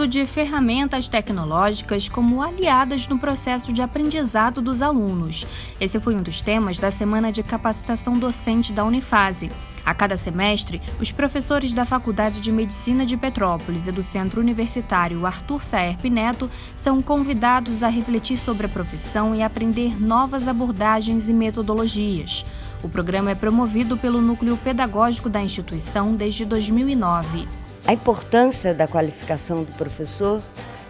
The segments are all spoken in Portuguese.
uso de ferramentas tecnológicas como aliadas no processo de aprendizado dos alunos. Esse foi um dos temas da Semana de Capacitação Docente da Unifase. A cada semestre, os professores da Faculdade de Medicina de Petrópolis e do Centro Universitário Arthur Saerp Neto são convidados a refletir sobre a profissão e aprender novas abordagens e metodologias. O programa é promovido pelo Núcleo Pedagógico da instituição desde 2009. A importância da qualificação do professor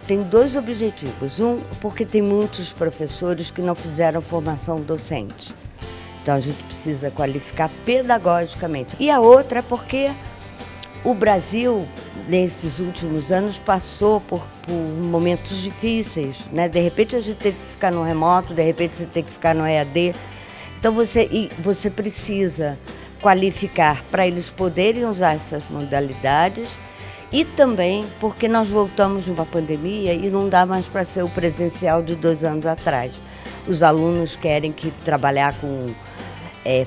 tem dois objetivos. Um, porque tem muitos professores que não fizeram formação docente. Então a gente precisa qualificar pedagogicamente. E a outra é porque o Brasil, nesses últimos anos, passou por momentos difíceis, né? De repente a gente teve que ficar no remoto, de repente você tem que ficar no EAD. Então você precisa qualificar para eles poderem usar essas modalidades e também porque nós voltamos de uma pandemia e não dá mais para ser o presencial de 2 anos atrás. Os alunos querem trabalhar com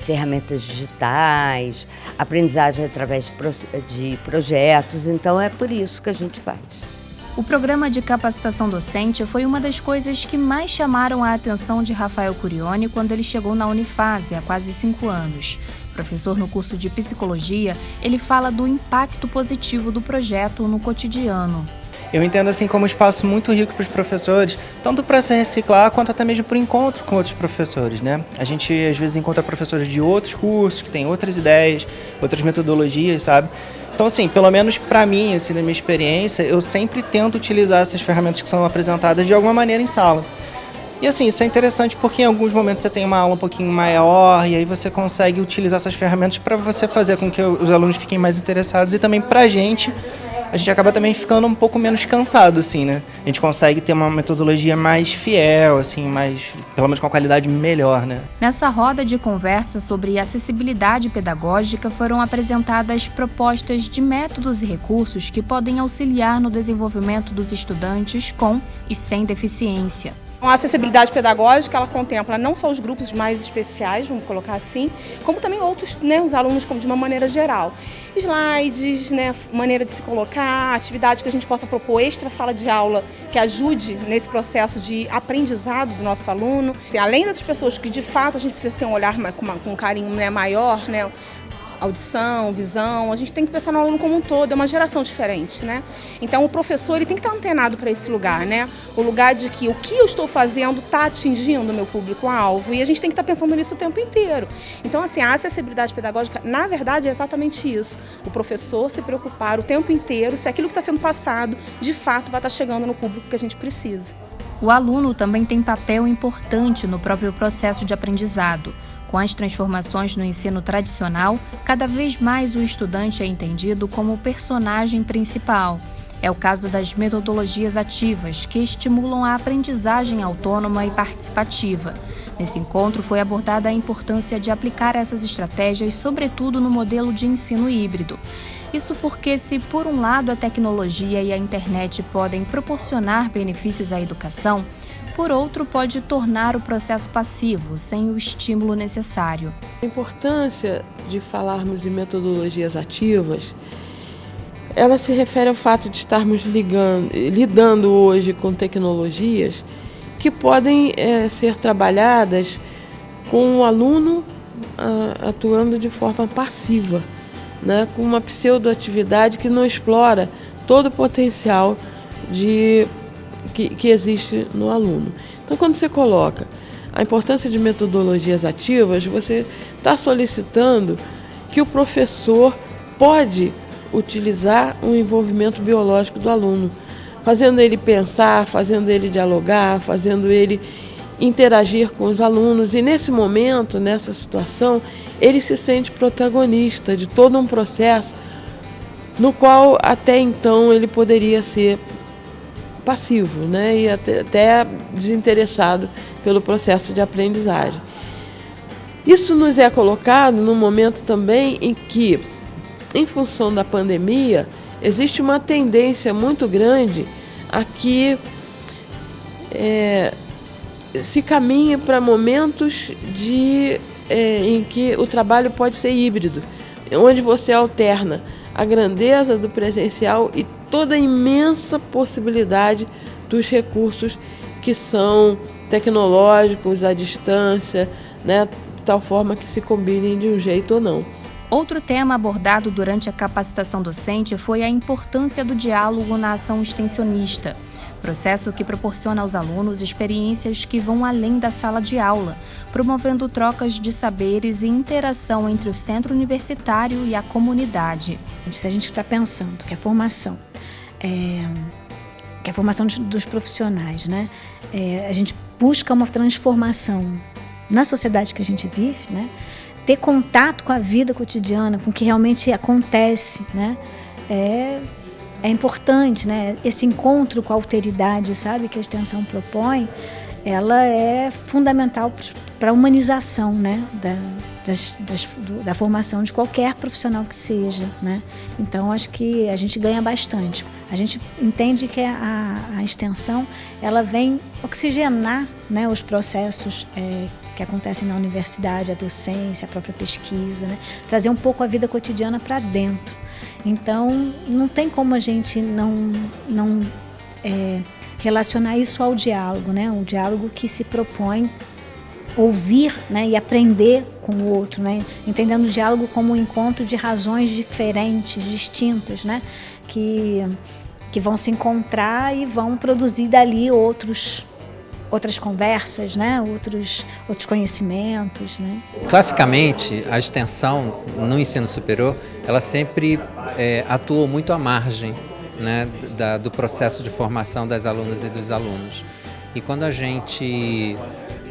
ferramentas digitais, aprendizagem através de projetos, então é por isso que a gente faz. O programa de capacitação docente foi uma das coisas que mais chamaram a atenção de Rafael Curioni quando ele chegou na Unifase há quase 5 anos. Professor no curso de Psicologia, ele fala do impacto positivo do projeto no cotidiano. Eu entendo assim como um espaço muito rico para os professores, tanto para se reciclar quanto até mesmo para o encontro com outros professores, né? A gente às vezes encontra professores de outros cursos, que têm outras ideias, outras metodologias, sabe? Então assim, pelo menos para mim, assim, na minha experiência, eu sempre tento utilizar essas ferramentas que são apresentadas de alguma maneira em sala. E assim, isso é interessante porque em alguns momentos você tem uma aula um pouquinho maior e aí você consegue utilizar essas ferramentas para você fazer com que os alunos fiquem mais interessados e também para a gente acaba também ficando um pouco menos cansado, assim, né? A gente consegue ter uma metodologia mais fiel, assim, pelo menos com a qualidade melhor, né? Nessa roda de conversa sobre acessibilidade pedagógica foram apresentadas propostas de métodos e recursos que podem auxiliar no desenvolvimento dos estudantes com e sem deficiência. A acessibilidade pedagógica, ela contempla não só os grupos mais especiais, vamos colocar assim, como também outros, né, os alunos de uma maneira geral. Slides, né, maneira de se colocar, atividades que a gente possa propor extra sala de aula que ajude nesse processo de aprendizado do nosso aluno. Assim, além dessas pessoas que de fato a gente precisa ter um olhar com um carinho, né, maior, né, audição, visão, a gente tem que pensar no aluno como um todo, é uma geração diferente, né? Então o professor ele tem que estar antenado para esse lugar, né? O lugar de que o que eu estou fazendo está atingindo o meu público-alvo e a gente tem que estar pensando nisso o tempo inteiro. Então assim, a acessibilidade pedagógica, na verdade, é exatamente isso. O professor se preocupar o tempo inteiro se aquilo que está sendo passado, de fato, vai estar chegando no público que a gente precisa. O aluno também tem papel importante no próprio processo de aprendizado. Com as transformações no ensino tradicional, cada vez mais o estudante é entendido como o personagem principal. É o caso das metodologias ativas, que estimulam a aprendizagem autônoma e participativa. Nesse encontro foi abordada a importância de aplicar essas estratégias, sobretudo no modelo de ensino híbrido. Isso porque, se por um lado a tecnologia e a internet podem proporcionar benefícios à educação, por outro, pode tornar o processo passivo, sem o estímulo necessário. A importância de falarmos em metodologias ativas, ela se refere ao fato de estarmos lidando hoje com tecnologias que podem ser trabalhadas com o aluno atuando de forma passiva, né, com uma pseudoatividade que não explora todo o potencial que existe no aluno. Então, quando você coloca a importância de metodologias ativas, você está solicitando que o professor pode utilizar o envolvimento biológico do aluno, fazendo ele pensar, fazendo ele dialogar, fazendo ele interagir com os alunos. E nesse momento, nessa situação, ele se sente protagonista de todo um processo no qual até então ele poderia ser passivo, né, e até desinteressado pelo processo de aprendizagem. Isso nos é colocado num momento também em que, em função da pandemia, existe uma tendência muito grande a que se caminhe para momentos em que o trabalho pode ser híbrido. onde você alterna a grandeza do presencial e toda a imensa possibilidade dos recursos que são tecnológicos, à distância, né, de tal forma que se combinem de um jeito ou não. Outro tema abordado durante a capacitação docente foi a importância do diálogo na ação extensionista, processo que proporciona aos alunos experiências que vão além da sala de aula, promovendo trocas de saberes e interação entre o centro universitário e a comunidade. Se a gente está pensando que a formação dos profissionais, né? A gente busca uma transformação na sociedade que a gente vive, né? Ter contato com a vida cotidiana, com o que realmente acontece, né? É importante, né? Esse encontro com a alteridade, sabe, que a extensão propõe, ela é fundamental para a humanização, né? Da formação de qualquer profissional que seja, né? Então, acho que a gente ganha bastante. A gente entende que a extensão, ela vem oxigenar, né, os processos que acontecem na universidade, a docência, a própria pesquisa, né? Trazer um pouco a vida cotidiana para dentro. Então, não tem como a gente não relacionar isso ao diálogo, né? Um diálogo que se propõe ouvir, né, e aprender com o outro, né? Entendendo o diálogo como um encontro de razões diferentes, distintas, né? Que vão se encontrar e vão produzir dali outras conversas, né? Outros conhecimentos, né? Classicamente, a extensão no ensino superior, ela sempre atuou muito à margem, né, do processo de formação das alunas e dos alunos. E quando a gente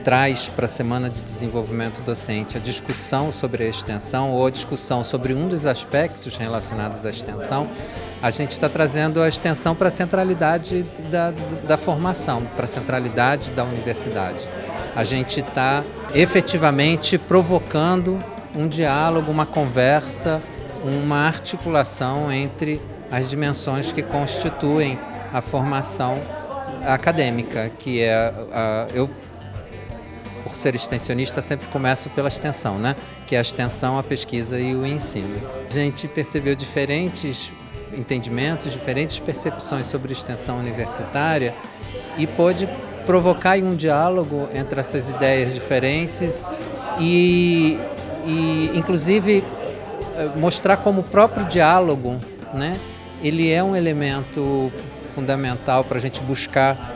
traz para a Semana de Desenvolvimento Docente a discussão sobre a extensão ou a discussão sobre um dos aspectos relacionados à extensão, a gente está trazendo a extensão para a centralidade da formação, para a centralidade da universidade. A gente está efetivamente provocando um diálogo, uma conversa, uma articulação entre as dimensões que constituem a formação acadêmica, que eu, por ser extensionista, sempre começo pela extensão, né? Que é a extensão, a pesquisa e o ensino. A gente percebeu diferentes entendimentos, diferentes percepções sobre extensão universitária e pôde provocar um diálogo entre essas ideias diferentes e inclusive, mostrar como o próprio diálogo, né? Ele é um elemento fundamental para a gente buscar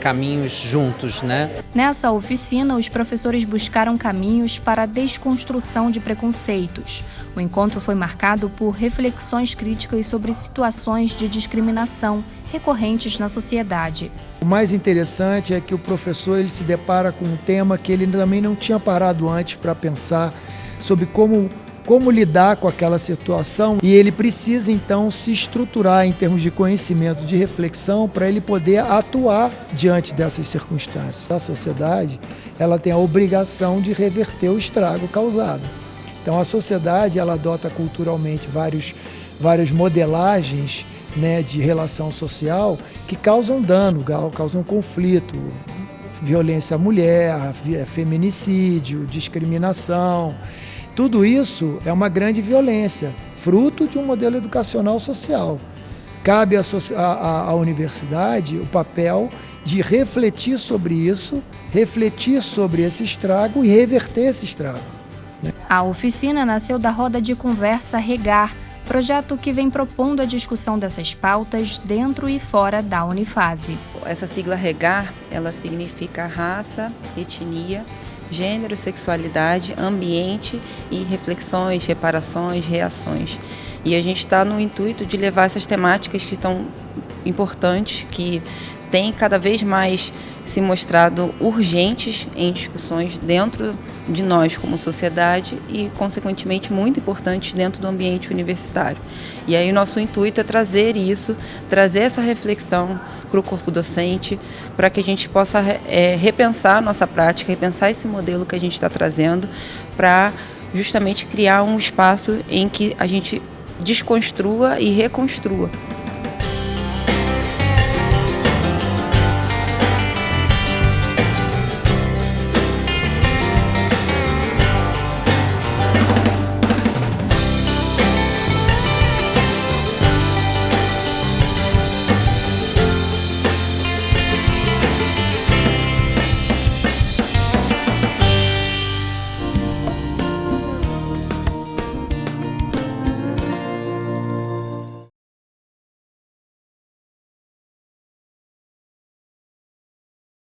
caminhos juntos, né? Nessa oficina, os professores buscaram caminhos para a desconstrução de preconceitos. O encontro foi marcado por reflexões críticas sobre situações de discriminação recorrentes na sociedade. O mais interessante é que o professor ele se depara com um tema que ele também não tinha parado antes para pensar sobre como lidar com aquela situação, e ele precisa então se estruturar em termos de conhecimento, de reflexão, para ele poder atuar diante dessas circunstâncias. A sociedade ela tem a obrigação de reverter o estrago causado. Então a sociedade ela adota culturalmente várias modelagens, né, de relação social que causam dano, causam conflito, violência à mulher, feminicídio, discriminação. Tudo isso é uma grande violência, fruto de um modelo educacional social. Cabe à universidade o papel de refletir sobre isso, refletir sobre esse estrago e reverter esse estrago, né? A oficina nasceu da roda de conversa Regar, projeto que vem propondo a discussão dessas pautas dentro e fora da Unifase. Essa sigla Regar, ela significa raça, etnia, gênero, sexualidade, ambiente e reflexões, reparações, reações. E a gente está no intuito de levar essas temáticas que estão importantes, que têm cada vez mais se mostrado urgentes em discussões dentro de nós como sociedade e, consequentemente, muito importantes dentro do ambiente universitário. E aí o nosso intuito é trazer isso, trazer essa reflexão para o corpo docente, para que a gente possa repensar a nossa prática, repensar esse modelo que a gente está trazendo, para justamente criar um espaço em que a gente desconstrua e reconstrua